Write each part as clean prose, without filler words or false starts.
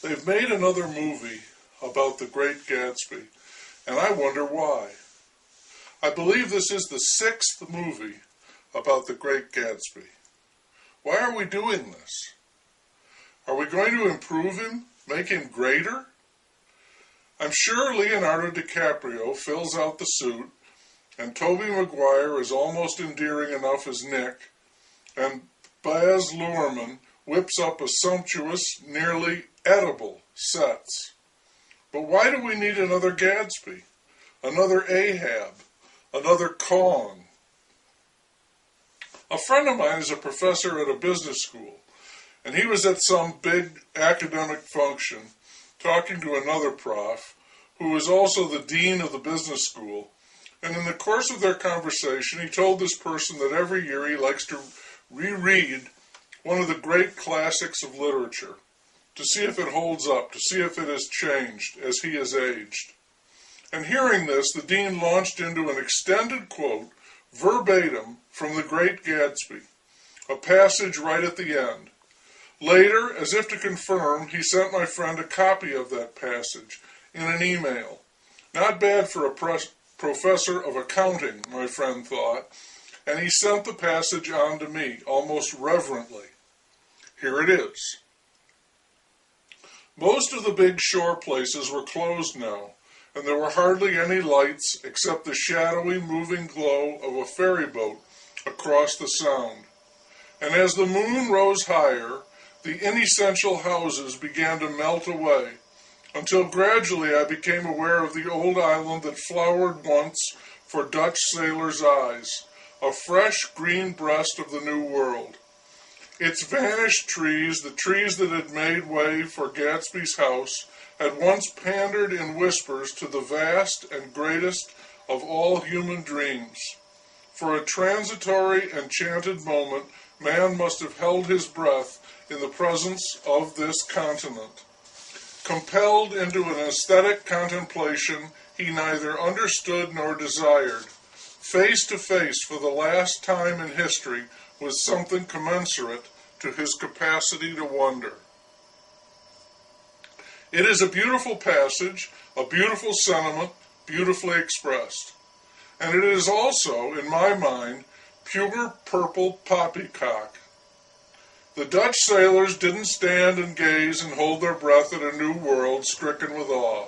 They've made another movie about the Great Gatsby, and I wonder why. I believe this is the 6th movie about the Great Gatsby. Why are we doing this? Are we going to improve him, make him greater? I'm sure Leonardo DiCaprio fills out the suit, and Tobey Maguire is almost endearing enough as Nick, and Baz Luhrmann whips up a sumptuous, nearly edible sets. But why do we need another Gatsby? Another Ahab? Another Kong? A friend of mine is a professor at a business school, and he was at some big academic function talking to another prof who was also the dean of the business school, and in the course of their conversation he told this person that every year he likes to reread one of the great classics of literature to see if it holds up, to see if it has changed as he has aged. And hearing this, the dean launched into an extended quote, verbatim, from The Great Gatsby, a passage right at the end. Later, as if to confirm, he sent my friend a copy of that passage in an email. Not bad for a professor of accounting, my friend thought, and he sent the passage on to me, almost reverently. Here it is. Most of the big shore places were closed now, and there were hardly any lights except the shadowy moving glow of a ferry boat across the sound. And as the moon rose higher, the inessential houses began to melt away, until gradually I became aware of the old island that flowered once for Dutch sailors' eyes, a fresh green breast of the New World. Its vanished trees, the trees that had made way for Gatsby's house, had once pandered in whispers to the vast and greatest of all human dreams. For a transitory, enchanted moment, man must have held his breath in the presence of this continent. Compelled into an aesthetic contemplation he neither understood nor desired, face to face for the last time in history with something commensurate to his capacity to wonder. It is a beautiful passage, a beautiful sentiment, beautifully expressed. And it is also, in my mind, pure purple poppycock. The Dutch sailors didn't stand and gaze and hold their breath at a new world stricken with awe.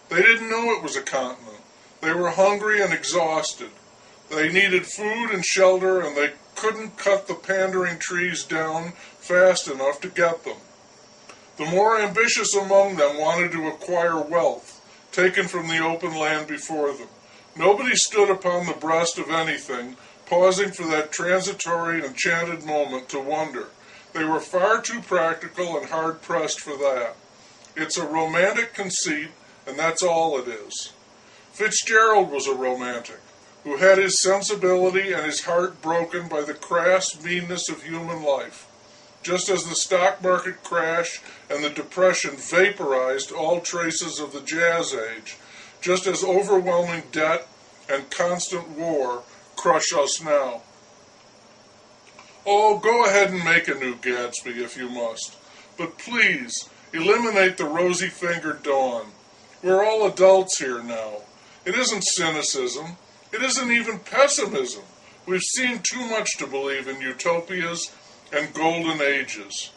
They didn't know it was a continent. They were hungry and exhausted. They needed food and shelter, and they couldn't cut the pandering trees down fast enough to get them. The more ambitious among them wanted to acquire wealth, taken from the open land before them. Nobody stood upon the breast of anything, pausing for that transitory, enchanted moment to wonder. They were far too practical and hard-pressed for that. It's a romantic conceit, and that's all it is. Fitzgerald was a romantic, who had his sensibility and his heart broken by the crass meanness of human life, just as the stock market crash and the Depression vaporized all traces of the Jazz Age, just as overwhelming debt and constant war crush us now. Oh, go ahead and make a new Gatsby if you must, but please eliminate the rosy-fingered dawn. We're all adults here now. It isn't cynicism. It isn't even pessimism. We've seen too much to believe in utopias and golden ages.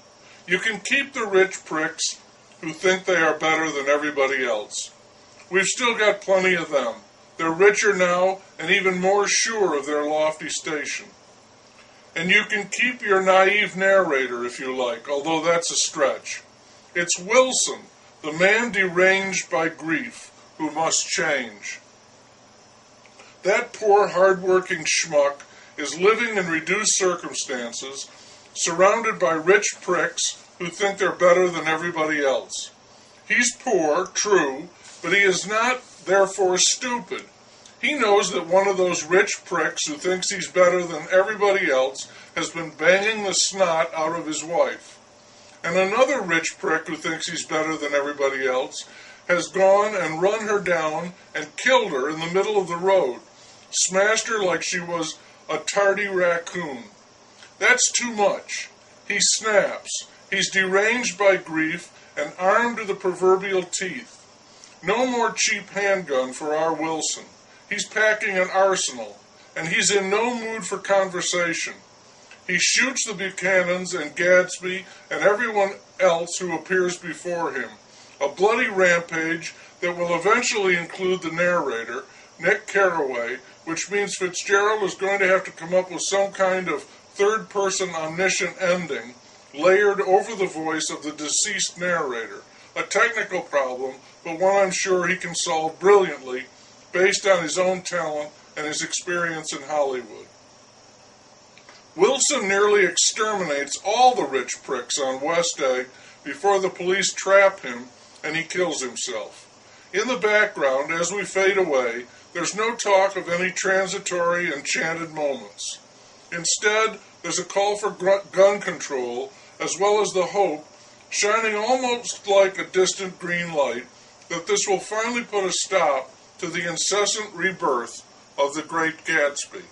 You can keep the rich pricks who think they are better than everybody else. We've still got plenty of them. They're richer now and even more sure of their lofty station. And you can keep your naive narrator if you like, although that's a stretch. It's Wilson, the man deranged by grief, who must change. That poor, hard-working schmuck is living in reduced circumstances, surrounded by rich pricks who think they're better than everybody else. He's poor, true, but he is not, therefore, stupid. He knows that one of those rich pricks who thinks he's better than everybody else has been banging the snot out of his wife. And another rich prick who thinks he's better than everybody else has gone and run her down and killed her in the middle of the road, smashed her like she was a tardy raccoon. That's too much. He snaps. He's deranged by grief and armed to the proverbial teeth. No more cheap handgun for our Wilson. He's packing an arsenal, and he's in no mood for conversation. He shoots the Buchanans and Gatsby and everyone else who appears before him. A bloody rampage that will eventually include the narrator, Nick Carraway, which means Fitzgerald is going to have to come up with some kind of third-person omniscient ending layered over the voice of the deceased narrator. A technical problem, but one I'm sure he can solve brilliantly based on his own talent and his experience in Hollywood. Wilson nearly exterminates all the rich pricks on West Egg before the police trap him and he kills himself. In the background, as we fade away, there's no talk of any transitory, enchanted moments. Instead, there's a call for gun control, as well as the hope, shining almost like a distant green light, that this will finally put a stop to the incessant rebirth of the Great Gatsby.